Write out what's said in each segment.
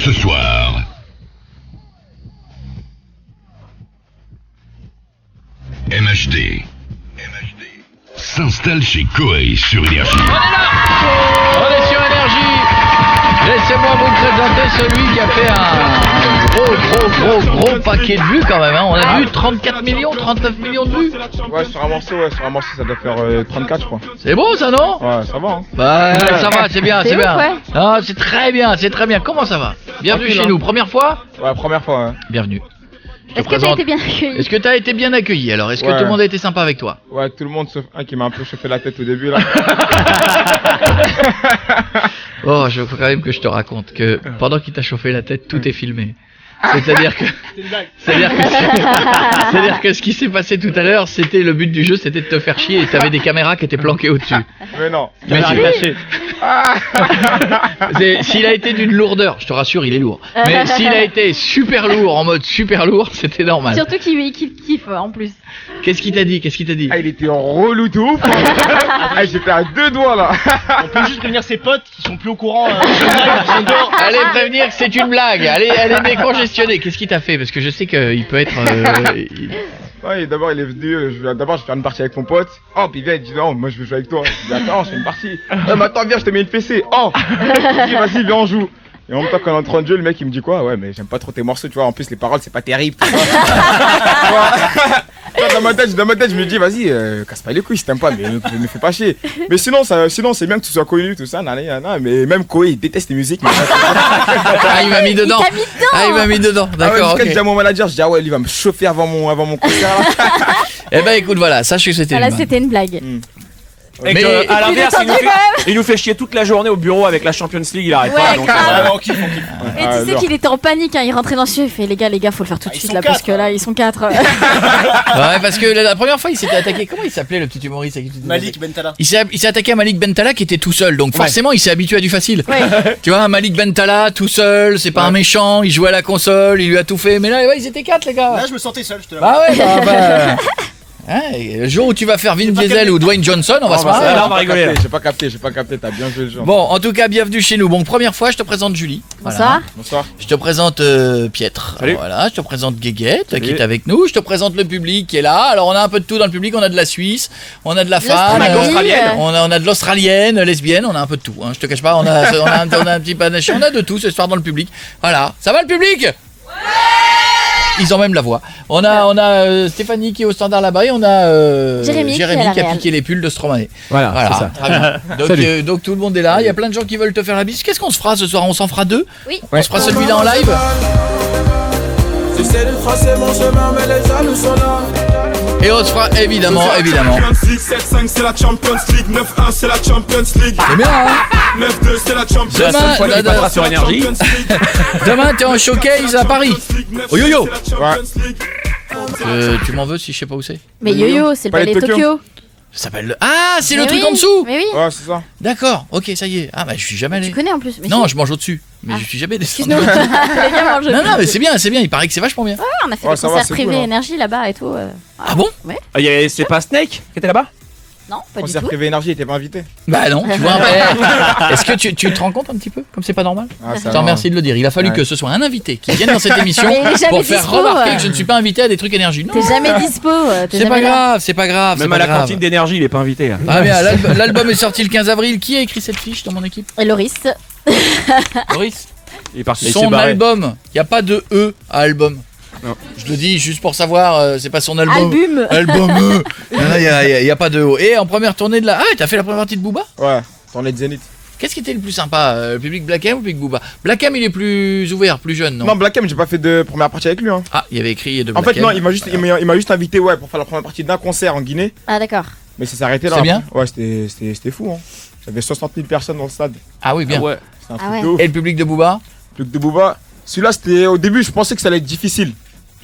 ce soir. MHD s'installe chez Koei sur Énergie. On est sur Énergie. Laissez-moi vous présenter celui qui a fait un gros paquet de vues quand même. Hein. On a vu 34 millions, 39 millions de vues. Ouais, sur un morceau, ça doit faire 34, je crois. C'est beau ça, non? Ouais, ça va. Hein. Bah, ça va, c'est bien, c'est bien. ouf, ouais. Ah, c'est très bien, c'est très bien. Comment ça va? Bienvenue chez nous. Première fois? Ouais, première fois. Ouais, Bienvenue. Est-ce que t'as été bien accueilli? Est-ce que t'as été bien accueilli alors? Est-ce que Ouais. tout le monde a été sympa avec toi? ouais, tout le monde sauf un qui m'a un peu chauffé la tête au début là. Oh, je faut quand même que je te raconte que pendant qu'il t'a chauffé la tête, tout est filmé. C'est-à-dire que ce qui s'est passé tout à l'heure, c'était le but du jeu, c'était de te faire chier et t'avais des caméras qui étaient planquées au-dessus. Mais non. Mais s'il a été d'une lourdeur, je te rassure, il est lourd. Mais s'il a été super lourd, en mode super lourd, c'était normal. Surtout qu'il kiffe en plus. Qu'est-ce qu'il t'a dit? Ah, il était en relou de ouf. Ah, j'étais à deux doigts là. On peut juste prévenir ses potes qui sont plus au courant. Ils sont dehors. Allez prévenir que c'est une blague. Allez décongestionner. Qu'est-ce qu'il t'a fait? Parce que je sais qu'il peut être. Ouais, d'abord il est venu, d'abord je vais faire une partie avec mon pote. Oh, puis viens, il dit non, moi je veux jouer avec toi. Je dis attends, je fais une partie. Mais attends, viens, je te mets une fessée. Oh, je dis vas-y, viens, on joue. Et en même temps, quand on est en train de jouer, le mec il me dit quoi? Ouais, mais j'aime pas trop tes morceaux, tu vois. En plus, les paroles c'est pas terrible. Tu vois. Dans ma tête, je me dis vas-y, casse pas les couilles si t'aimes pas, mais me fais pas chier. Mais sinon c'est bien que tu sois connu, tout ça, nanana, mais même Koei il déteste les musiques. Ah, il m'a mis dedans. Il t'a mis dedans. Ah, il m'a mis dedans. D'accord. Jusqu'à Ok. dire à mon manager, je dis ah ouais, lui va me chauffer avant mon concert. Là. Eh ben écoute, voilà, sache que c'était. Voilà, une blague. c'était une blague. Et Mais- que, à l'inverse, Il est tendu il nous fait chier toute la journée au bureau avec la Champions League, il arrête Ouais, pas. Donc, grave. On kiffe. Et tu sais qu'il était en panique, hein, il rentrait dans ce jeu, il fait les gars, faut le faire tout de Ils suite sont là, parce quatre, que là, ils sont 4. Ouais, parce que la première fois, il s'était attaqué. Comment il s'appelait le petit humoriste avec qui tu te Malik Bentala. Il s'est attaqué à Malik Bentala qui était tout seul, donc forcément il s'est habitué à du facile. Ouais. Tu vois, Malik Bentala tout seul, c'est pas un méchant, il jouait à la console, il lui a tout fait. Mais là, ouais, ils étaient 4 les gars. Là, je me sentais seul, je te Bah ouais, hein, et le jour où tu vas faire Vin Diesel ou Dwayne Johnson, on va se marrer. là, on va rigoler, là. J'ai pas capté, t'as bien joué le jeu. Bon, en tout cas, bienvenue chez nous. Bon, première fois, je te présente Julie. Bonsoir. Bonsoir. Je te présente Pietre. Salut. Voilà, je te présente Guéguette qui Salut. est avec nous. Je te présente le public qui est là. Alors, on a un peu de tout dans le public. On a de la Suisse, on a de la femme, L'Australie, on a de l'australienne, lesbienne, on a un peu de tout. Hein. Je te cache pas, on a un petit panaché, on a de tout ce soir dans le public. Voilà, ça va le public? Ils ont même la voix. On a Stéphanie qui est au standard là-bas et on a Jérémy qui est à la qui a réal. piqué les pulls de Stromae. Voilà, c'est ça. Très bien. Donc tout le monde est là. Il y a plein de gens qui veulent te faire la bise. Qu'est-ce qu'on se fera ce soir? On s'en fera 2? Oui. On se fera celui-là en live. J'essaie de tracer mon chemin, mais les jaloux sont là. Et on se fera évidemment. Champions League, 7-5 c'est la Champions League, 9-1 c'est la Champions League, C'est bien, hein? 9-2 c'est la Champions C'est la League. seule fois qu'il passera sur Énergie. Demain, t'es en showcase à Paris. Oh yo-yo. Ouais. Tu m'en veux si je sais pas où c'est? Mais yo-yo, c'est le Palais palais de Tokyo. Ça s'appelle le... Ah, c'est le Mais truc oui, en dessous. Mais oui, Ouais, c'est ça. D'accord, ok, ça y est. Ah bah je suis jamais allé. tu connais en plus. Mais Non, si. je mange au-dessus. Mais Ah. je suis jamais descendu. Excuse-nous. Les gars mangent Non, plus. non, mais c'est bien, il paraît que c'est vachement bien. Ouais, on a fait Ouais, des ça va, concerts c'est privés cool, hein. énergie là-bas et tout. Ah bon? Ouais. C'est pas Snake qui était là-bas? Non, pas du Concert tout. privé énergie, il était pas invité. Bah non, tu vois. Est-ce que tu te rends compte un petit peu comme c'est pas normal? Ah, Je te remercie de le dire. Il a fallu Ouais. que ce soit un invité qui vienne dans cette émission Mais il est jamais pour faire dispo, remarquer que je ne suis pas invité à des trucs énergie. Non, T'es jamais dispo. T'es c'est pas jamais là. grave, c'est pas grave. Même c'est à pas la grave. cantine d'énergie, il est pas invité là. Ah bien, l'album est sorti le 15 avril. Qui a écrit cette fiche dans mon équipe? Et Loris. Boris. Il est parti. Son album. Il n'y a pas de E à album. Non. Je le dis juste pour savoir, c'est pas son album. Album. Album E. Non, il y a pas de O. Et en première tournée de la... Ah, t'as fait la première partie de Booba? Ouais, tournée de Zénith. Qu'est-ce qui était le plus sympa? Le public Black M ou le public Booba? Black M, il est plus ouvert, plus jeune, non? Non, Black M, j'ai pas fait de première partie avec lui. Hein. Ah, il y avait écrit de En Black fait, non, M. il m'a juste invité pour faire la première partie d'un concert en Guinée. Ah d'accord. Mais ça s'est arrêté là. C'est bien. Ouais, c'était fou. Hein. J'avais 60 000 personnes dans le stade. Ah oui, bien. Ouais. C'est un Ah truc ouais. de ouf. Et le public de Booba? Truc de Booba. Celui-là, c'était au début, je pensais que ça allait être difficile.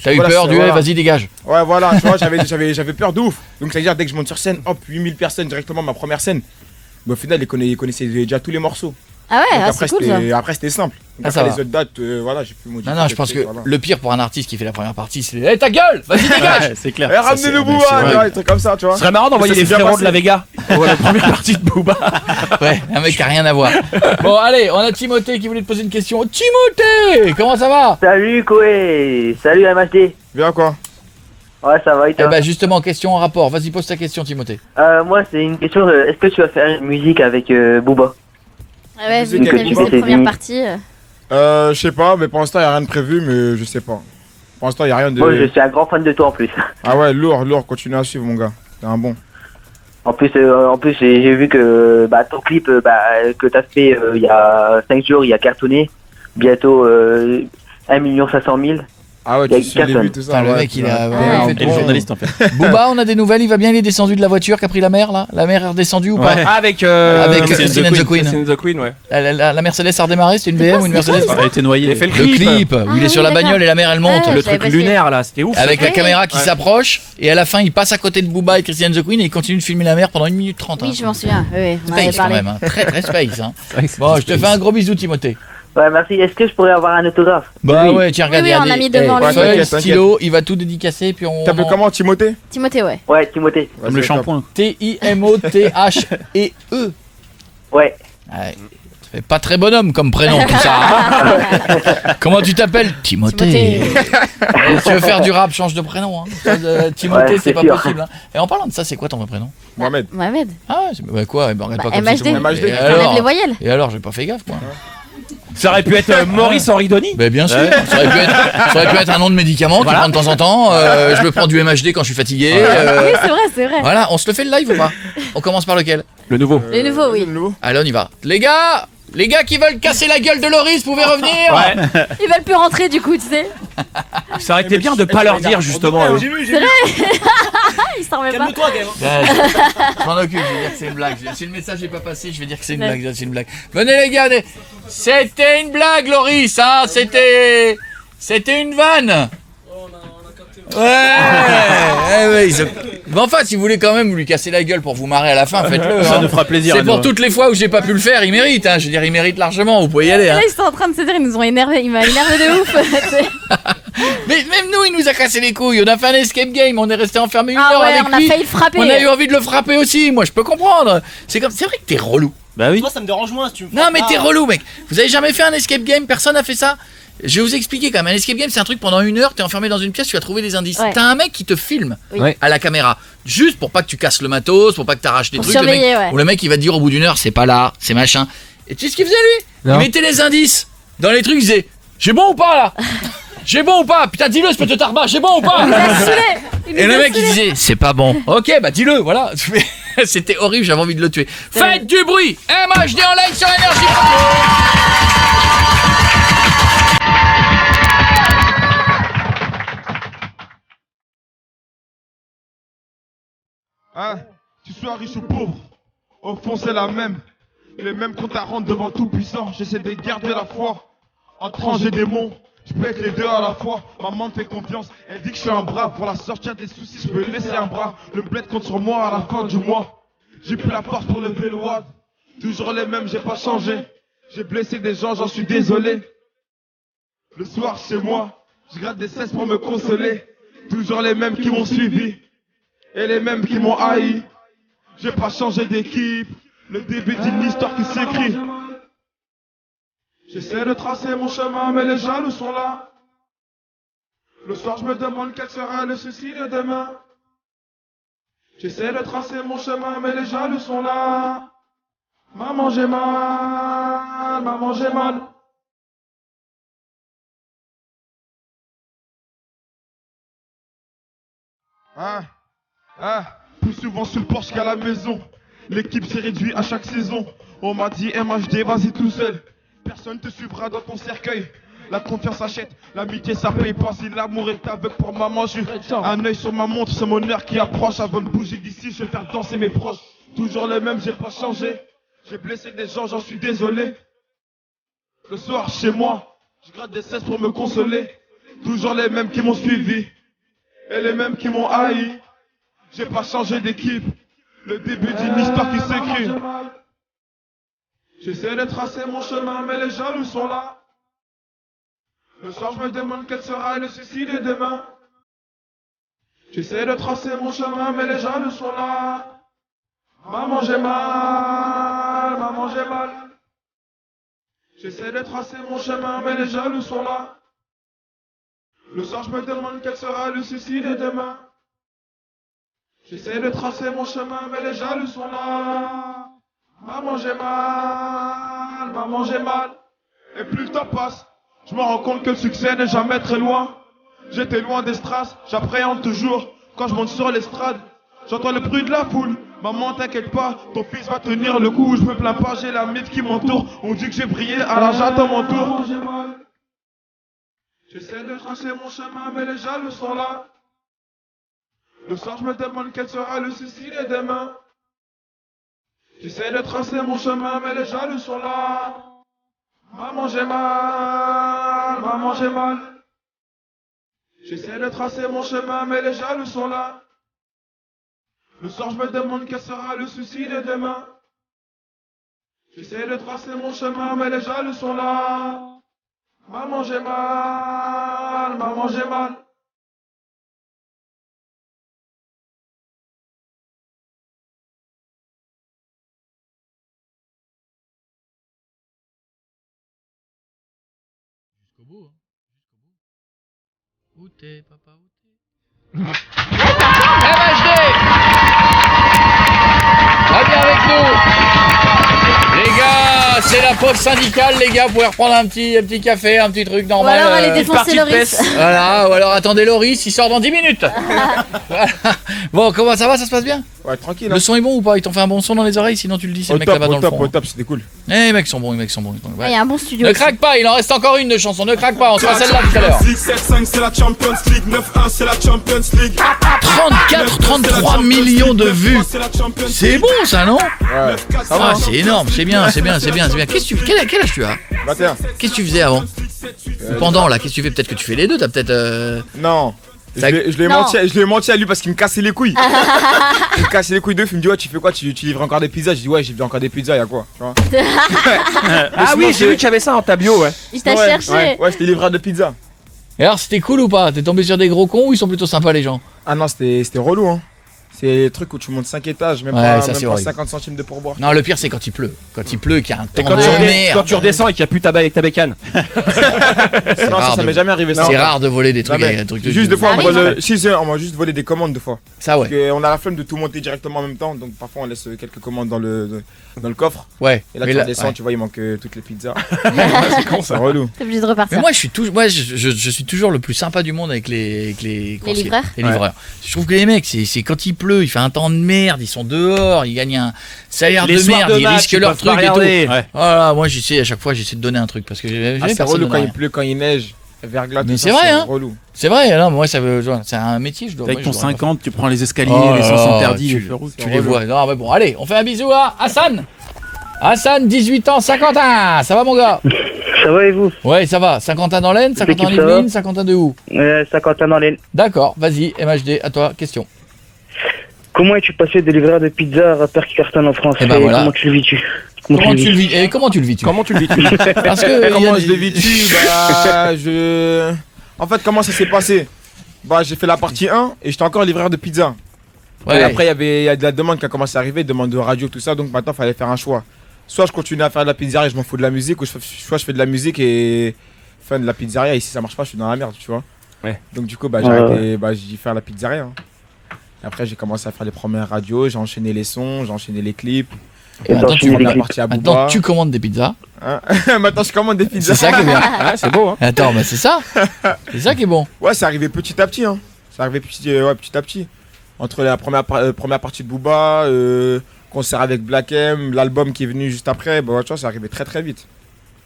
T'as eu Voilà, peur c'est- du voilà. vas-y, dégage. Ouais, voilà, tu vois, j'avais peur de ouf. Donc, c'est-à-dire, dès que je monte sur scène, hop, 8000 personnes directement, ma première scène. Mais au final, ils connaissaient déjà tous les morceaux. Ah ouais, Donc ah, après, c'est cool ça. après, c'était simple. Donc Ah, ça après, va. les autres dates, voilà, j'ai pu modifier. Non, je pense que voilà. le pire pour un artiste qui fait la première partie, c'est hey, ta gueule, vas-y dégage. Ouais, c'est clair. Eh, ramenez le c'est Booba, vrai. tu vois, des trucs comme ça, tu vois. Ce serait marrant d'envoyer Ça les s'est bien frérots de la passé. Vega. Pour la première partie de Booba. Ouais, un mec qui a rien à voir. Bon, allez, on a Timothée qui voulait te poser une question. Timothée, comment ça va? Salut Koé, salut MHD. Bien quoi. Ouais, ça va et Eh toi? ben justement, question en rapport. Vas-y, pose ta question, Timothée. Moi, c'est une question de est-ce que tu vas faire une musique avec Booba? Ah ouais, vu Musique qu'il a avec vu Booba. cette première partie. Je sais pas, mais pour l'instant, y a rien de prévu, mais je sais pas. Pour l'instant, y a rien de. Moi, je suis un grand fan de toi en plus. Ah ouais, lourd, continue à suivre, mon gars. T'es un bon. En plus, j'ai vu que ton clip que t'as fait il y a 5 jours, il a cartonné. Bientôt 1 500 000. Ah ouais, Y a tu suis les personne. vues, tout ça. Putain, le ouais, mec, il a ouais. vraiment fait Et le tout. journaliste en fait. Booba, on a des nouvelles, il va bien, il est descendu de la voiture qui a pris la mer là? La mer est redescendue ou pas? Ah, avec Avec Christine and the Queen. Christine and the Queen, ouais. La Mercedes a redémarré, c'était une BM ou une Mercedes? Elle a été noyée. Il a fait le Le clip, où Ah il est oui, sur la d'accord. bagnole et la mer elle monte. Ouais, Le je savais truc pas lunaire là, c'était ouf. Avec la Oui. caméra qui Ouais. s'approche et à la fin il passe à côté de Booba et Christian The Queen et il continue de filmer la mer pendant 1 minute 30. Oui, je m'en souviens. Oui, on en avait Space quand parlé. même, hein. Très très space. Hein. vrai que c'est Bon, je te fais un gros bisou, Timothée. Ouais, merci. Est-ce que je pourrais avoir un autographe? Bah Oui. ouais, tiens, regarde, Oui, il y a on des a mis devant eh, lui. feuilles, T'inquiète, stylo, il va tout dédicacer puis on. T'appelles comment, Timothée? Timothée, ouais. Ouais, Timothée. Comme le Vas-y, top. shampoing. T-I-M-O-T-H-E-E. Ouais. Ouais. Ça fait pas très bonhomme comme prénom tout ça. Hein. Comment tu t'appelles? Timothée. Si tu veux faire du rap, change de prénom. Hein. Ça, Timothée, Ouais, c'est c'est pas sûr. possible. Hein. Et en parlant de ça, c'est quoi ton vrai prénom? Mohamed. Mohamed. Ah ouais, bah quoi? Eh ben, regarde pas comme MHD. ça, tout le monde. MHD. Et Enlève alors, les voyelles. et alors, j'ai pas fait gaffe, quoi. Ça aurait pu être Maurice Henri Denis. Ben bien sûr, ça aurait pu être un nom de médicament que je prends de temps en temps. Je me prends du MHD quand je suis fatigué. Oui, c'est vrai, c'est vrai. Voilà, on se le fait le live ou pas? On commence par lequel? Le nouveau. Le nouveau, oui. Le nouveau. Allez, on y va. Les gars qui veulent casser la gueule de Loris, pouvez revenir. Ouais. Ils veulent plus rentrer du coup, tu sais. Ça aurait été bien de pas leur dire justement. J'ai vu, j'ai vu. Ils s'en remettent pas. Calme-toi, Gaël. Je m'en occupe, je vais dire que c'est une blague. Si le message n'est pas passé, je vais dire que c'est une blague. C'est une blague. Venez les gars, c'était une blague, Loris, hein. C'était une vanne. Ouais, mais enfin, si vous voulez quand même lui casser la gueule pour vous marrer à la fin, faites-le. Ça hein. nous fera plaisir. C'est à pour nous. toutes les fois où j'ai pas pu le faire, il mérite. Hein. Je veux dire, il mérite largement. Vous pouvez y aller. Hein. Là, ils sont en train de se dire, ils nous ont énervés. Il m'a énervé de ouf. tu sais. Mais même nous, il nous a cassé les couilles. On a fait un escape game. On est resté enfermé une Ah heure ouais, avec on a lui. failli le frapper. On a eu envie de le frapper aussi. Moi, je peux comprendre. C'est vrai que t'es relou. Bah oui. Moi, ça me dérange moins si tu me Non, frappes mais pas. t'es relou, mec. Vous avez jamais fait un escape game? Personne n'a fait ça? Je vais vous expliquer quand même. Un escape game, c'est un truc pendant 1 heure, t'es enfermé dans une pièce, tu vas trouver des indices. Ouais. T'as un mec qui te filme Oui. Ouais. à la caméra, juste pour pas que tu casses le matos, pour pas que t'arraches des Pour trucs. Le surveiller, mec, ouais. Ou le mec, il va te dire au bout d'1 heure, c'est pas là, c'est machin. Et tu sais ce qu'il faisait lui? Non. Il mettait les indices dans les trucs, il disait j'ai bon ou pas là? J'ai bon ou pas? Putain, dis-le, espèce de tarbat, j'ai bon ou pas? Et le mec il disait c'est pas bon. Ok, bah dis-le, voilà. C'était horrible, j'avais envie de le tuer. Faites du bruit! MHD en live sur Énergie Radio. Hein? Tu sois riche ou pauvre, au fond c'est la même. Les mêmes comptes à rendre devant tout puissant. J'essaie de garder la foi. Entre anges et démons, je peux être les deux à la fois. Maman me fait confiance, elle dit que je suis un bras. Pour la sortir des soucis, je peux laisser un bras. Le bled compte sur moi à la fin du mois. J'ai plus la force pour lever le wad. Toujours les mêmes, j'ai pas changé. J'ai blessé des gens, j'en suis désolé. Le soir chez moi, je gratte des cesses pour me consoler. Toujours les mêmes qui m'ont suivi. Et les mêmes qui m'ont haï. J'ai pas changé d'équipe. Le début d'une histoire qui s'écrit. J'essaie de tracer mon chemin, mais les jaloux sont là. Le soir, je me demande quel sera le souci de demain. J'essaie de tracer mon chemin, mais les jaloux sont là. Maman, j'ai mal. Maman, j'ai mal. Plus souvent sur le porche qu'à la maison. L'équipe s'est réduite à chaque saison. On m'a dit MHD, vas-y tout seul. Personne te suivra dans ton cercueil. La confiance achète, l'amitié ça paye pas. Si l'amour est aveugle pour maman, j'ai un œil sur ma montre, c'est mon heure qui approche. Avant de bouger d'ici, je vais faire danser mes proches. Toujours les mêmes, j'ai pas changé. J'ai blessé des gens, j'en suis désolé. Le soir, chez moi, je gratte des cesses pour me consoler. Toujours les mêmes qui m'ont suivi. Et les mêmes qui m'ont haï. J'ai pas changé d'équipe. Le début d'une histoire qui s'écrit. J'essaie de tracer mon chemin, mais les jaloux sont là. Le soir, je me demande quel sera le suicide de demain. J'essaie de tracer mon chemin, mais les jaloux sont là. Maman, j'ai mal, maman, j'ai mal. J'essaie de tracer mon chemin, mais les jaloux sont là. Le soir, je me demande quel sera le suicide de demain. J'essaie de tracer mon chemin, mais les jaloux sont là. Maman, j'ai mal, maman, j'ai mal. Et plus le temps passe, je me rends compte que le succès n'est jamais très loin. J'étais loin des strass, j'appréhende toujours. Quand je monte sur l'estrade, j'entends le bruit de la foule. Maman, t'inquiète pas, ton fils va tenir le coup. Je me plains pas, j'ai la mif qui m'entoure. On dit que j'ai brillé, alors j'attends mon tour. J'ai mal. J'essaie de tracer mon chemin, mais les jaloux sont là. Le soir, je me demande quel sera le suicide de demain. J'essaie de tracer mon chemin, mais les jaloux sont là. Maman, j'ai mal, maman, j'ai mal. J'essaie de tracer mon chemin, mais les jaloux sont là. Le soir, je me demande quel sera le souci de demain. J'essaie de tracer mon chemin, mais les jaloux sont là. Maman, j'ai mal, maman, j'ai mal. Jusqu'au bout, hein. Jusqu'au bout. Où t'es, papa, où t'es MHD, reviens avec nous. Les gars, c'est la pause syndicale, les gars. Vous pouvez reprendre un petit café, un petit truc Ou normal. alors aller défoncer partie de Loris. peste. Voilà, ou alors attendez Loris, il sort dans 10 minutes. Voilà. Bon, comment ça va, ça se passe bien? Ouais, tranquille. Le son est bon ou pas? Ils t'ont fait un bon son dans les oreilles, sinon tu le dis, c'est Au le mec top, là-bas dans au le top, fond. au top, c'était cool. Eh, les mecs sont bons, les mecs sont bons. Ah, il y a un bon studio. Ne aussi. craque pas, il en reste encore une de chanson, ne craque pas, on sera celle-là tout à l'heure. 7-5 c'est la Champions League, 9-1 c'est la Champions League. 34, 33 millions de vues. C'est bon ça, non? Ouais, ça va. Ah, c'est énorme, c'est bien, c'est bien, c'est bien, c'est bien. Quel âge tu as? 21. Qu'est-ce que tu faisais avant? Pendant là, qu'est-ce que tu fais? Peut-être que tu fais les deux, t'as peut-être... Non. Je Ça- lui ai Non. menti à lui parce qu'il me cassait les couilles. Il me cassait les couilles de ouf, il me dit ouais tu fais quoi, tu livres encore des pizzas? Je dis ouais j'ai livré encore des pizzas, y'a quoi, tu vois. Ah oui, j'ai vu qu'il y avait ça en ta bio, ouais. Il t'a Ouais, cherché. Ouais, j'étais livreur de pizza. Et alors c'était cool ou pas? T'es tombé sur des gros cons ou ils sont plutôt sympas les gens? Ah non c'était relou hein. C'est les trucs où tu montes 5 étages, même Ouais, pas, ça, même c'est pas horrible. 50 centimes de pourboire. Non, le pire c'est quand il pleut. Quand il pleut et qu'il y a un Et temps de quand merde. tu redescends et qu'il n'y a plus ta balle avec ta bécane. C'est Non rare ça de- m'est jamais arrivé ça. C'est rare de voler des Non, trucs mais avec un truc de... juste des fois Ça on arrive, vole, si on m'a juste volé des commandes des fois. Ça ouais. Parce qu'on a la flemme de tout monter directement en même temps, donc parfois on laisse quelques commandes dans le coffre. Ouais. Et là Mais tu redescends, ouais. tu vois il manque toutes les pizzas. C'est con C'est relou. T'es obligé de repartir. Mais moi je suis toujours le plus sympa du monde avec les coursiers, livreurs. les livreurs. Je trouve que les mecs c'est quand il pleut, il fait un temps de merde, ils sont dehors, ils gagnent un salaire Les de soirs merde, de ils match, risquent ils leur peuvent pas truc et tout. regarder. Ouais. Voilà, moi j'essaie à chaque fois j'essaie de donner un truc parce que j'ai Ah, c'est personne relou donne quand rien. il pleut, quand il neige, verglas, Mais tout c'est ça, vrai, hein. relou. C'est vrai, non, moi ça veut c'est un métier, je dois Avec moi, ton je dois- 50, tu prends les escaliers, Oh les là sens là, interdits, tu- les feux rouges. Tu les vois. Non, mais bon, allez, on fait un bisou à Hassan. Hassan, 18 ans, Saint-Quentin. Ça va, mon gars? Ça va et vous? Ouais, ça va. Saint-Quentin dans l'Aisne, Saint-Quentin en L'équipe, ça va Yvelines, Saint-Quentin de où? Saint-Quentin dans l'Aisne. D'accord, vas-y, MHD, à toi, question. Comment es-tu passé de livreur de pizza à rappeur qui cartonne en France? Eh ben Et voilà. Comment tu le vis-tu? Comment tu le vis? Et comment tu le vis, tu? Comment tu le vis tu Parce que. il y Comment a je des- l'ai vécu? Bah, En fait, comment ça s'est passé? Bah, j'ai fait la partie 1 et j'étais encore livreur de pizza. Ouais. Et après, il y a de la demande qui a commencé à arriver, demande de radio, tout ça. Donc maintenant, il fallait faire un choix. Soit je continue à faire de la pizzeria et je m'en fous de la musique, ou soit je fais de la musique et fin de la pizzeria. Ici, ça marche pas, je suis dans la merde, tu vois. Ouais. Donc du coup, bah, j'ai arrêté, bah, j'ai fait la pizzeria. Hein. Et après, j'ai commencé à faire les premières radios, j'ai enchaîné les sons, j'ai enchaîné les clips. Et Maintenant, t'as tu enchaîné commandes les la clips. partie à Maintenant, Booba. tu commandes des pizzas. Hein. Maintenant, je commande des pizzas. C'est ça qui est bien. Ouais, c'est beau, hein. Attends, bah c'est ça. C'est ça qui est bon. Ouais, c'est arrivé petit à petit. Hein. C'est arrivé petit à petit. Entre la première partie de Booba, concert avec Black M, l'album qui est venu juste après, bah, tu vois, c'est arrivé très très vite.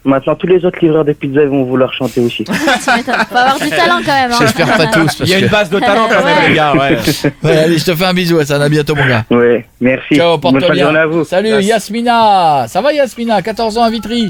Maintenant, tous les autres livreurs de pizza ils vont vouloir chanter aussi. Tu m'étonnes. Faut avoir du talent quand même. Hein. J'espère pas tous. Parce Il y a une que... base de talent quand même, les gars, ouais. Ouais, allez, je te fais un bisou, Hassan. À bientôt, mon gars. Ouais, merci. Ciao, Bonne porte-toi fin de journée à bien. vous. Salut, Yes. Yasmina. Ça va, Yasmina? 14 ans à Vitry.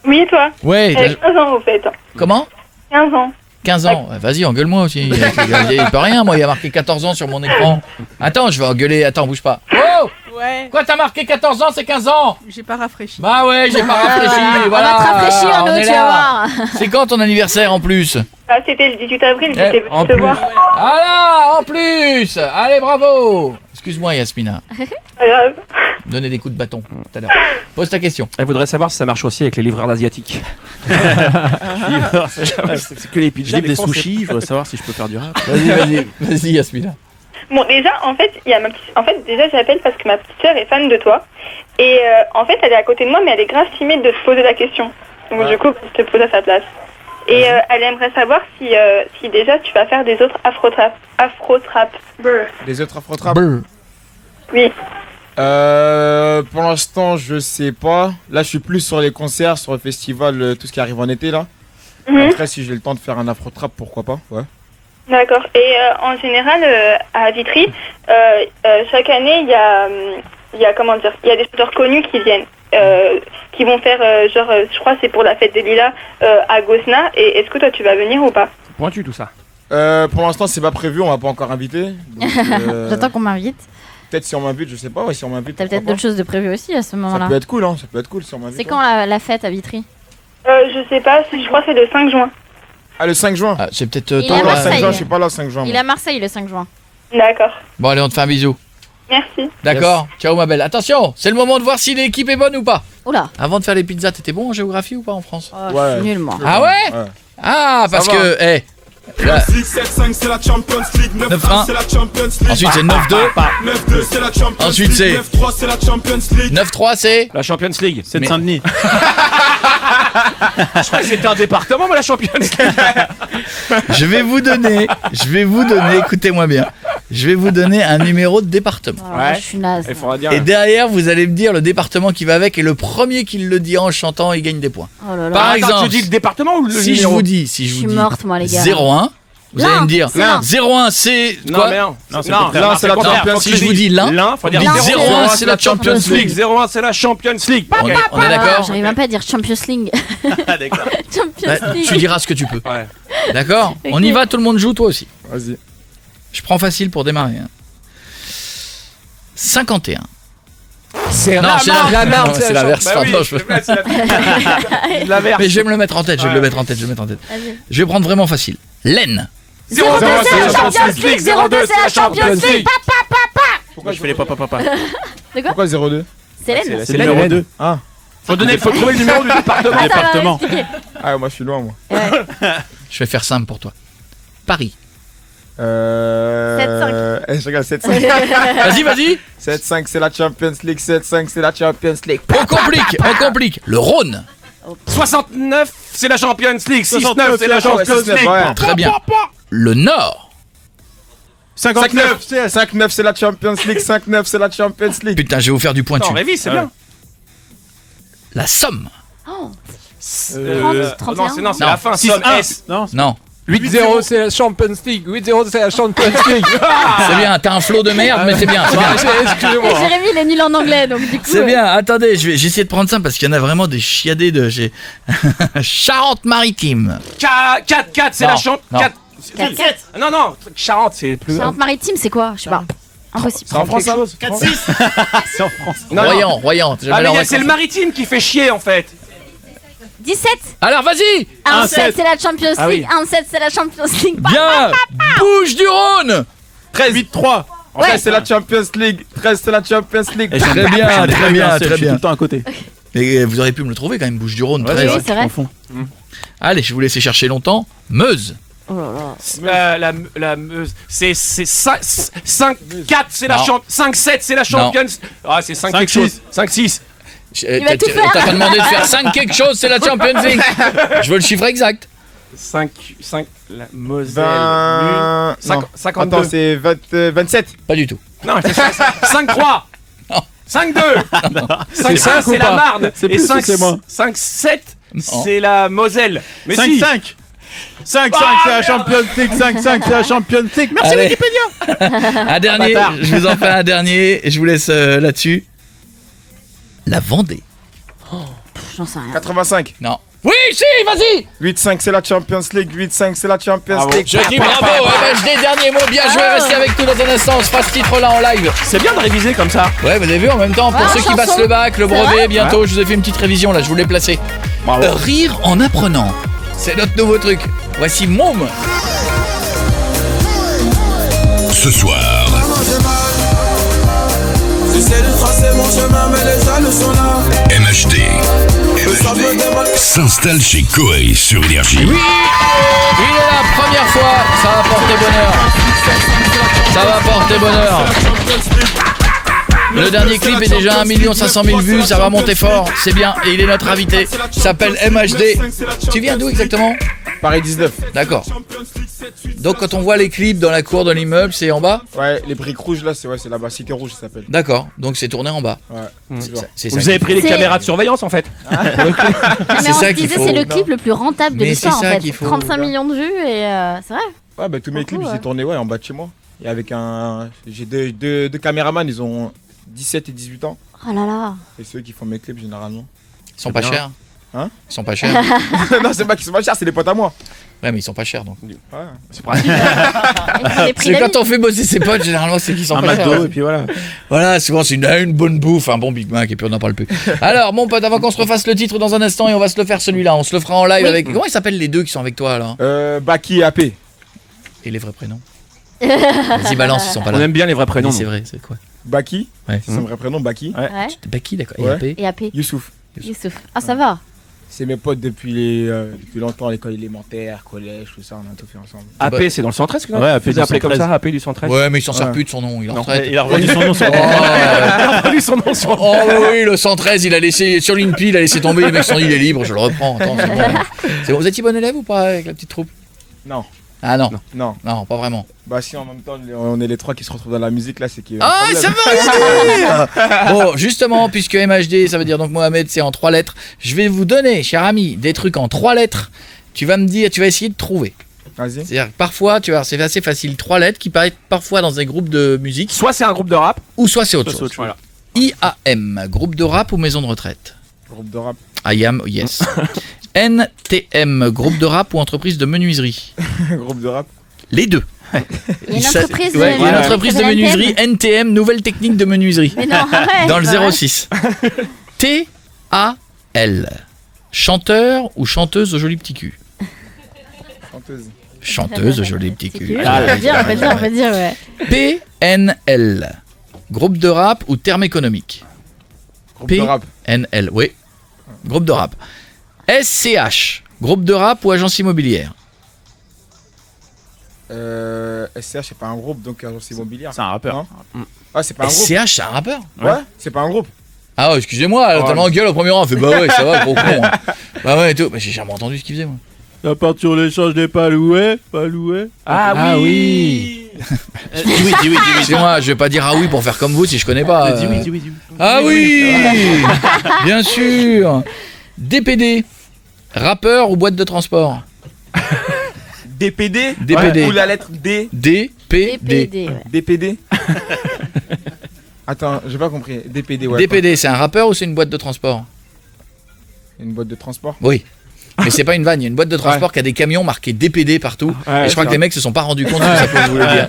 Oui, et toi? Ouais. Avec 15 ans, vous faites. Comment? 15 ans. 15 ans. Ouais, vas-y, engueule-moi aussi. Il peut rien, moi, il y a marqué 14 ans sur mon écran. Attends, je vais engueuler. Attends, bouge pas. Oh! Ouais. Quoi, t'as marqué 14 ans, c'est 15 ans? J'ai pas rafraîchi. Bah ouais, j'ai pas rafraîchi, On voilà. va te rafraîchir, on nous, est tu vas là. voir. C'est quand ton anniversaire en plus? Ah, c'était le 18 avril, Eh, j'étais en venue te plus. voir. Ah là, en plus. Allez, bravo. Excuse-moi, Yasmina. Pas grave. Donnez des coups de bâton tout à l'heure. Pose ta question. Elle voudrait savoir si ça marche aussi avec les livreurs asiatiques. C'est que les Je pizzas. livre des sushis, je voudrais savoir si je peux faire du rap. Vas-y, Yasmina. Bon, déjà, en fait, déjà, j'appelle parce que ma petite sœur est fan de toi. Et en fait, elle est à côté de moi, mais elle est grave timide de te poser la question. Donc, du coup, je te pose à sa place. Et elle aimerait savoir si déjà tu vas faire des autres afro-trap. Brr. Les autres afro-trap. Brr. Oui. Pour l'instant, je sais pas. Là, je suis plus sur les concerts, sur le festival, tout ce qui arrive en été là. Mhm. Après, si j'ai le temps de faire un afro-trap, pourquoi pas, ouais. D'accord. Et en général, à Vitry, chaque année, il y a comment dire, il y a des chanteurs connus qui viennent, qui vont faire je crois c'est pour la fête des Lilas à Gosna. Et est-ce que toi tu vas venir ou pas? C'est pointu tout ça. Pour l'instant, c'est pas prévu, on m'a pas encore invité. Donc, J'attends qu'on m'invite. peut-être si on m'invite, je sais pas, ouais, si on m'invite. T'as peut-être pourquoi d'autres choses de prévues aussi à ce pas. moment-là. Ça peut être cool, hein, ça peut être cool si on m'invite. C'est quand la fête à Vitry? Je sais pas, je crois que c'est le 5 juin. Ah, le 5 juin. Ah, c'est peut-être Il est tôt à Le là. 5 Marseille. juin, je suis pas là le 5 juin. Il est moi. à Marseille le 5 juin. D'accord. Bon, allez, on te fait un bisou. Merci. D'accord. Ciao, ma belle. Attention, c'est le moment de voir si l'équipe est bonne ou pas. Oula. Avant de faire les pizzas, t'étais bon en géographie ou pas en France? Oh, Ouais. je suis nul moi. Ah ouais? Ouais. Ah, parce Ça va. que, là, 7-5 c'est la Champions League, 9-1. c'est la Champions League. Ensuite, c'est 9-2. 9-2 c'est la Champions Ensuite, League. c'est 9-3 c'est la Champions League. 9-3, c'est La Champions League. C'est de Mais- Saint-Denis. Je crois que c'était un département, moi, la Champions League. Je vais vous donner, écoutez-moi bien. Je vais vous donner un numéro de département. Oh, Ouais. Je suis naze. Il faudra dire. Et derrière, vous allez me dire le département qui va avec et le premier qui le dit en chantant, il gagne des points. Oh là là. Par Attends, exemple, tu dis le département ou le si je numéro vous dis, Je suis morte moi les gars. 01, vous allez me dire c'est l'un. 01 c'est Non, quoi? mais non. Non, c'est le contraire. l'un, c'est la contraire. Champions Faut que Si je vous dis l'un, l'un, faut vous dire dites 01, 01 c'est la Champions League. 01, c'est la Champions League. On est Ah, d'accord? J'arrive même pas à dire Champions League. Ah, d'accord. Champions Bah, League. tu diras ce que tu peux. Ouais. D'accord? Ok. On y va, tout le monde joue, toi aussi. Vas-y. Je prends facile pour démarrer. hein. 51. C'est Non, c'est la merde, non, c'est l'inverse. Bah oui, Pardon, je- c'est la merde. Mais je vais me le mettre en tête, je vais me le Ouais. mettre en tête, je vais le mettre en tête. Vas-y. Je vais prendre vraiment facile. Laine. 02 c'est la Champions League. 02 c'est la Champions League. Pourquoi je fais les papa? Pourquoi 02? C'est Hélène. C'est le numéro 2. Ah. Faut trouver le numéro du département. Attends, département. attends, expliquez. Ah, moi je suis loin, moi. Je vais faire simple pour toi. Paris. Je regarde 7-5. Vas-y. 7-5 c'est la Champions League, 7-5 c'est la Champions League. On complique. Le Rhône. 69, c'est la Champions League. 6-9, c'est la Champions League. Ouais. Très bien. Le Nord. 59 5-9 c'est la Champions League, 5-9 c'est la Champions League. Putain, je vais vous faire du pointu. Non, Révi, c'est bien. La Somme. Oh, 31. Non, c'est Non. la fin. 6-1. Somme S. Non, Non. 8-0 c'est la Champions League, 8-0 c'est la Champions League. C'est bien, t'as un flot de merde, mais c'est bien. C'est bien. Et Excusez-moi. Jérémy il est nul en anglais donc du coup. C'est bien, attendez, j'essaie de prendre ça parce qu'il y en a vraiment des chiadés de chez Charente-Maritime. 4-4, c'est Non, la Champions. non. 4. 4-4. Non, Charente, c'est plus. Charente-Maritime c'est quoi? Je sais pas. Impossible. C'est en France ça 4-6. c'est en France. Royan. Ah, mais c'est le maritime qui fait chier en fait. 17. Alors vas-y. 1-7 c'est la Champions Ah League. 1-7 c'est la Champions League. Bien. Bouche du Rhône. 13 8-3. 13 c'est la Champions League, 13 c'est la Champions League. Très bien, très bien, très Je suis tout bien. le temps à côté. Mais vous auriez pu me le trouver quand même, Bouche du Rhône. Oui, 13. c'est vrai. Allez, je vous laisse chercher longtemps. Meuse. Oh là là. La Meuse, c'est 5-4, c'est la Non. Champions. 5-7, c'est la Champions. Ah, c'est 5 quelque 5-6. chose. 5-6. va tout faire. T'as pas demandé de faire 5 quelque chose, c'est la Champions League. Je veux le chiffre exact. 5, la Moselle. 20... non. 52. Attends, c'est 27. Pas du tout. Non, 5-3. Non. 5-2. 5-5, cinq ou c'est la pas? Marne. C'est Et plus ou c'est moins? 5-7, Non. c'est la Moselle. Mais si. 5-5. 5-5, c'est la Champions League. 5-5, c'est la Champions League. Merci Allez. Wikipédia. Un dernier, bâtard. je vous en fais un dernier et je vous laisse là-dessus. La Vendée. J'en sais rien. 85. Non. Oui, si, vas-y. 8-5 c'est la Champions League, 8-5 c'est la Champions League. Je dis bravo, MHD, dernier mot, bien joué, restez avec nous dans un instant, on se fera ce titre-là en live. C'est bien de réviser comme ça. Ouais, vous avez vu en même temps, pour ceux qui passent le bac, le brevet, bientôt, je vous ai fait une petite révision là, je vous l'ai placé. Rire en apprenant, c'est notre nouveau truc. Voici Môme. Ce soir, J'essaie de tracer mon chemin, mais les jaloux sont là. MHD s'installe chez Koei sur Énergie. Oui, il est la première fois, ça va porter bonheur. Ça va porter bonheur. Le dernier clip est déjà 1 500 000 vues, ça va monter fort, c'est bien, et il est notre invité, il s'appelle MHD. Tu viens d'où exactement? Paris 19. D'accord. Donc quand on voit les clips dans la cour de l'immeuble, c'est en bas? Ouais, les briques rouges là, c'est là-bas, Cité Rouge ça s'appelle. D'accord, donc c'est tourné en bas. Ouais. C'est Vous ça avez pris les C'est- caméras de surveillance en fait. C'est ça qu'il faut. C'est le clip le plus rentable de Mais l'histoire en c'est ça fait. qu'il faut. 35 millions de vues et c'est vrai. Ouais, bah tous mes clips ouais. ils sont tournés en bas de chez moi. Et avec j'ai deux caméramans, ils ont 17 et 18 ans. Oh là là. Et ceux qui font mes clips généralement. Ils sont pas bien. chers. Hein? Ils sont pas chers. Non, c'est pas qu'ils sont pas chers, c'est des potes à moi. Ouais, mais ils sont pas chers donc. Ouais. C'est pratique. C'est quand on fait bosser ses potes, généralement c'est qu'ils sont Un pas chers. McDo et puis voilà. Voilà, souvent c'est une bonne bouffe, un bon Big Mac et puis on n'en parle plus. Alors, mon pote, avant qu'on se refasse le titre dans un instant et on va se le faire celui-là, on se le fera en live avec. Comment ils s'appellent les deux qui sont avec toi là? Baki et AP. Et les vrais prénoms? Vas-y, balance, ils sont pas là. On aime bien les vrais prénoms. Oui, c'est vrai, c'est quoi? Baki. Ouais. C'est son vrai prénom, Baki. Ouais. Baki, d'accord. Ouais. Et AP? Et AP. Youssouf. Youssouf. Ah ça va. C'est mes potes depuis longtemps, à l'école élémentaire, collège, tout ça, on a tout fait ensemble. AP, c'est dans le 113 que Ouais, AP vous du appelez comme 113. ça, AP du 113. Ouais, mais il s'en sert Ouais. plus de son nom, il est en Non, retraite. Il a revenu son nom sur Oh, Il a revenu son nom sur oh oui, le 113, il a laissé sur l'INPI, il a laissé tomber, les mecs sont dit il est libre, je le reprends. Attends, c'est bon. C'est bon, vous étiez bon élève ou pas avec la petite troupe? Non. Ah non. Non. Non, pas vraiment. Bah si en même temps on est les trois qui se retrouvent dans la musique là, c'est qu'il y a un Ah, problème. ça veut rien dire. Bon, justement, puisque MHD, ça veut dire donc Mohamed, c'est en 3 lettres, je vais vous donner, cher ami, des trucs en 3 lettres. Tu vas me dire, tu vas essayer de trouver. Vas-y. C'est-à-dire que parfois, tu vois, c'est assez facile. 3 lettres qui paraissent parfois dans des groupes de musique, Soit c'est un groupe de rap, ou soit c'est autre chose. Voilà. IAM, groupe de rap ou maison de retraite? Groupe de rap. IAM, yes. NTM, groupe de rap ou entreprise de menuiserie? Groupe de rap. Les deux. Il y a une Ça- entreprise ouais, il y a une de- entreprise de qui s'appelle menuiserie, NTM, nouvelle technique de menuiserie. Mais non, arrête. Dans le c'est vrai. 06. TAL. Chanteur ou chanteuse au joli petit cul? Chanteuse. Chanteuse au joli petit C'est cul. cul. On peut dire, ouais. PNL. Groupe de rap ou terme économique? Groupe de rap. PNL, oui. Groupe de rap. SCH. Groupe de rap ou agence immobilière? SCH c'est pas un groupe donc agence immobilière. C'est un rappeur. Non Ah c'est pas un groupe. SCH, c'est un rappeur? Ouais, c'est pas un groupe. Ah, excusez-moi, elle a tellement gueule au premier rang. Elle fait bah ouais, ça va, gros con. Hein. Bah ouais, et tout. Bah, j'ai jamais entendu ce qu'il faisait, moi. La part sur l'échange n'est pas loué, pas loué. Ah oui. Dis oui, dis oui. Excusez-moi, je vais pas dire ah oui pour faire comme vous si je connais pas. Dis oui, dis oui, dis oui. Ah oui. Bien sûr. DPD. Rappeur ou boîte de transport? DPD. DPD. Ou la lettre D. DPD. DPD, ouais. DPD. Attends, j'ai pas compris. DPD, ouais. DPD, c'est un rappeur ou c'est une boîte de transport? Une boîte de transport. Oui. Mais c'est pas une vanne, il y a une boîte de transport qui a des camions marqués DPD partout. Ouais, et je crois que ça. les mecs se sont pas rendus compte de ce que ça peut vouloir dire.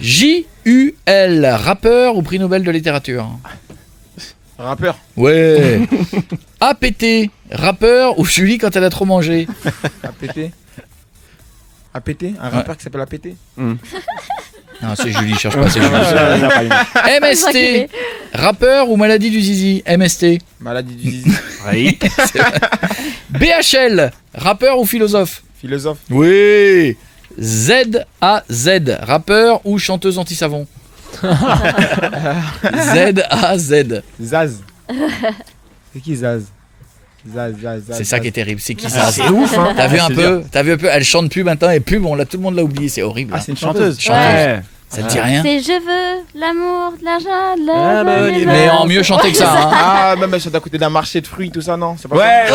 JUL, rappeur ou prix Nobel de littérature? Rappeur. Ouais. APT, rappeur ou Julie quand elle a trop mangé? APT. APT. Un rappeur qui s'appelle APT. Non, c'est Julie, cherche pas, c'est Julie. Il y en a pas une. MST, rappeur ou maladie du zizi? MST. Maladie du zizi. Oui. BHL, rappeur ou philosophe? Philosophe. Oui. ZAZ, rappeur ou chanteuse anti-savon? ZAZ. Zaz. C'est qui Zaz? Zaz. C'est ça qui est terrible, c'est qui ça? C'est ouf, hein. T'as vu un c'est peu, elle chante plus maintenant et pub, tout le monde l'a oublié, c'est horrible. Ah, hein. c'est une chanteuse. Ouais. Ça te dit rien? C'est je veux l'amour, de l'argent, de Ah, la bah, bonne oui, humeur. Mais en mieux chanter que ça, hein. Ah, même elle chante à côté d'un marché de fruits, tout ça, non? C'est pas Ouais,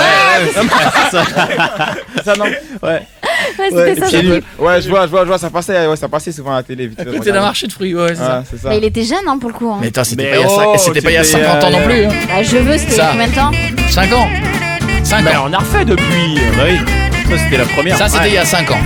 ça, non? Ouais, c'était ça. Ouais, je vois, ça passait souvent à la télé. Vite fait, Côté d'un marché de fruits, ouais, c'est ça. Ouais, c'est ça. Mais il était jeune hein, pour le coup. Hein. Mais attends, c'était Mais pas, il y a oh, c'était pas il y a c'était, 50 ans non plus. Hein. Bah, je veux, c'était il y Ça. a combien de temps? 5 ans. 5 Mais ans. on a refait depuis. Bah oui, ça c'était la première. Ça, c'était Ouais. il y a 5 ans.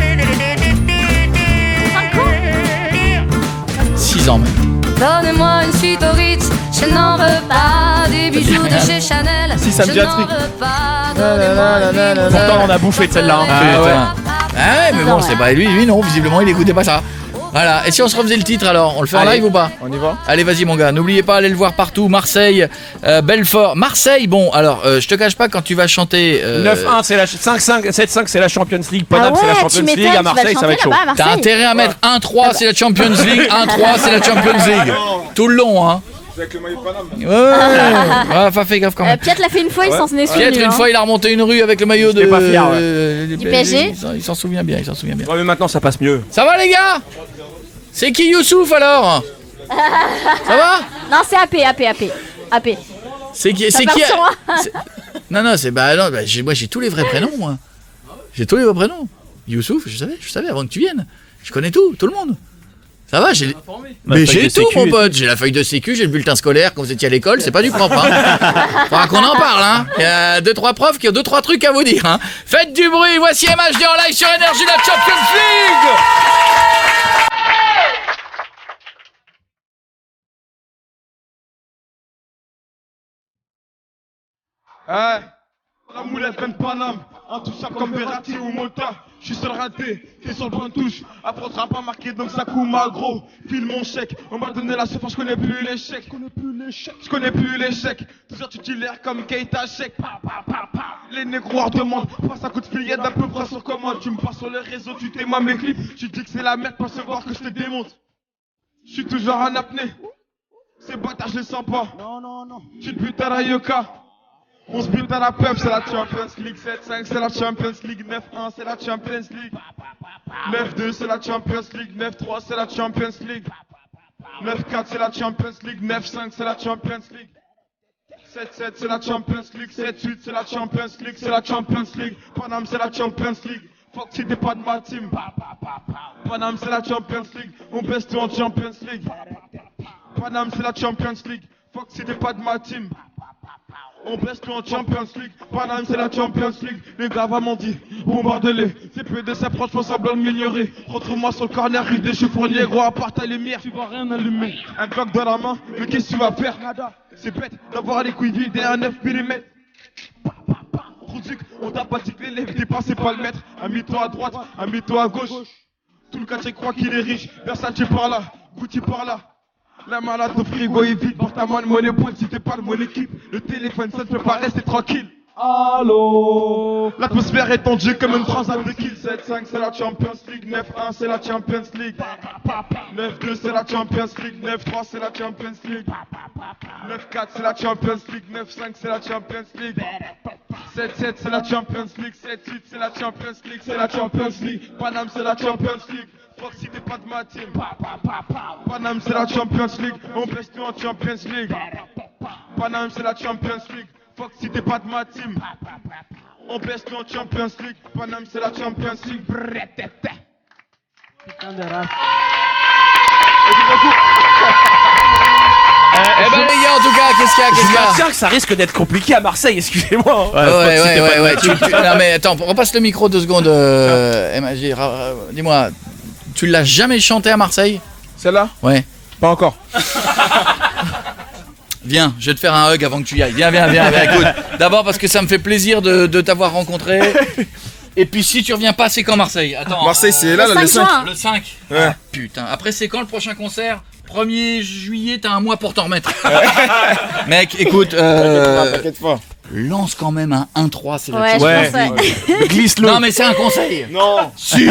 6 ans même. Donne-moi une suite au Ritz, je n'en veux pas. Des bijoux de chez Chanel, Si, ça me dit je un n'en truc. veux pas. Donne-moi une limousine. Pourtant, on a bouffé de celle-là. Ah ouais, mais bon, c'est pas lui non, visiblement il écoutait pas ça. Voilà, et si on se refaisait le titre alors, on le fait en Allez. live ou pas? On y va? Allez, vas-y mon gars, n'oubliez pas, allez le voir partout, Marseille, Belfort. Marseille, bon, alors, je te cache pas, quand tu vas chanter... 9-1, c'est la 5-5, 7-5, c'est la Champions League. Paname, Ah c'est la ouais, Champions tu League. m'étonnes, À tu vas Marseille, ça va être chaud. chanter là-bas à T'as Marseille. intérêt à mettre 1-3, c'est la Champions League, 1-3, c'est la Champions League. Tout le long, hein. Avec le maillot de Paname. Ouais, enfin, fais gaffe quand même. Piat l'a fait une fois, il s'en est souvenu. Pietre, une fois, il a remonté une rue avec le maillot de... J'étais pas fier, Du PSG. Il s'en souvient bien, il s'en souvient bien. Ouais, mais maintenant, ça passe mieux. Ça va les gars? C'est qui Youssouf alors? Ça va? Non, c'est AP. C'est qui? Ça C'est part qui? sur moi. Non, c'est non, moi j'ai tous les vrais prénoms moi. J'ai tous les vrais prénoms. Youssouf, je savais avant que tu viennes. Je connais tout le monde. Ça va, j'ai mais j'ai tout mon pote, j'ai la feuille de sécu, j'ai le bulletin scolaire quand vous étiez à l'école, c'est pas du propre hein. Faudra qu'on en parle hein. Il y a 2-3 profs qui ont 2-3 trucs à vous dire hein. Faites du bruit, voici MHD en live sur Énergie, la Champions League. Ouais, la moulette pleine de Paname, intouchable comme Verratti ou Mota. Je suis seul raté, t'es sur le point de touche. Après on sera pas marqué donc ça coule ma gros. File mon chèque, on m'a donné la souffrance, je connais plus l'échec. Je connais plus l'échec. Toujours titulaire comme Keita Chèque. Les négros demandent, passe un coup de fil, d'à peu près sur commande. Tu me passes sur les réseaux, tu t'aimes mes clips. Tu dis que c'est la merde, pas se voir que je te démonte. Je suis toujours en apnée. Ces bâtards je les sens pas. Non. Tu te butes à la Yoka. On se bute à la pub, c'est la Champions League. 7-5, c'est la Champions League. 9-1, c'est la Champions League. 9-2, c'est la Champions League. 9-3, c'est la Champions League. 9-4, c'est la Champions League. 9-5, c'est la Champions League. 7-7, c'est la Champions League. 7-8, c'est la Champions League. C'est la Champions League. Paname, c'est la Champions League. Fuck si t'es pas de ma team. Paname, c'est la Champions League. On baisse tout en Champions League. Paname, c'est la Champions League. Fuck si t'es pas de ma team. On baisse tout en Champions League. Paname, c'est la Champions League. Les gars m'ont dit, bombarde-les. C'est peu de s'approche pour semblant de m'ignorer. Retrouve-moi sur le corner, ridé, je suis fournier, gros. À part ta lumière, tu vas rien allumer. Un Glock dans la main, mais qu'est-ce que tu vas faire? C'est bête d'avoir les couilles vides et un 9 mm. Produc, on t'a pas dit que l'élève dépassait pas le mètre. Amie-toi à droite, amie-toi à gauche. Tout le quartier croit qu'il est riche. Versace par là, Gucci par là. La malade au frigo est vide, porte ta main de monnaie pointe si t'es pas de mon équipe. Le téléphone ça ne peut pas rester tranquille. Allô. L'atmosphère est tendue comme une transat de kill. 7-5 c'est la Champions League. 9-1 c'est la Champions League. 9-2 c'est la Champions League. 9-3 c'est la Champions League. 9-4 c'est la Champions League. 9-5 c'est la Champions League. 7-7 c'est la Champions League. 7-8 c'est la Champions League. C'est la Champions League. Paname c'est la Champions League. Fuck si t'es pas de ma team. Paname c'est la Champions League. On baisse tout en Champions League. Paname c'est la Champions League. Fuck si t'es pas de ma team. On baisse tout en Champions League. Paname c'est la Champions League. Putain de race. Eh ben les gars, en tout cas, qu'est-ce qu'il y a, Je maintiens que ça risque d'être compliqué à Marseille, excusez-moi. Ouais. Non mais attends, repasse le micro 2 secondes. MHD, dis-moi, tu l'as jamais chanté à Marseille? Celle-là? Ouais. Pas encore. Viens, je vais te faire un hug avant que tu y ailles. Viens, écoute. D'abord parce que ça me fait plaisir de t'avoir rencontré. Et puis si tu reviens pas, c'est quand Marseille? Attends. Marseille, c'est là, le 5. Le 5. Ouais. Ah, putain. Après, c'est quand le prochain concert? 1er juillet, t'as un mois pour t'en remettre. Mec, écoute, T'inquiète pas. lance quand même un 1-3, c'est Ouais, je pense. Glisse-le. Non mais c'est un conseil. Non. Si.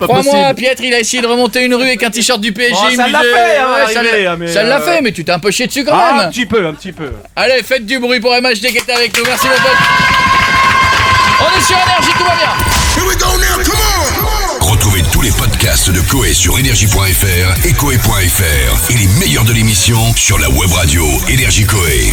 Crois-moi, Pietre, il a essayé de remonter une rue avec un t-shirt du PSG. Oh, il ça me l'a disait- fait, hein, ouais, arrivé, mais ça l'a fait, mais tu t'es un peu chié dessus quand Ah, même. un petit peu. Allez, faites du bruit pour MHD qui était avec nous. Merci mon pote. On est sur Énergie, tout va bien. Here we go now, come on! Retrouvez tous les podcasts de Koé sur énergie.fr et koé.fr et les meilleurs de l'émission sur la web radio Énergie Koé.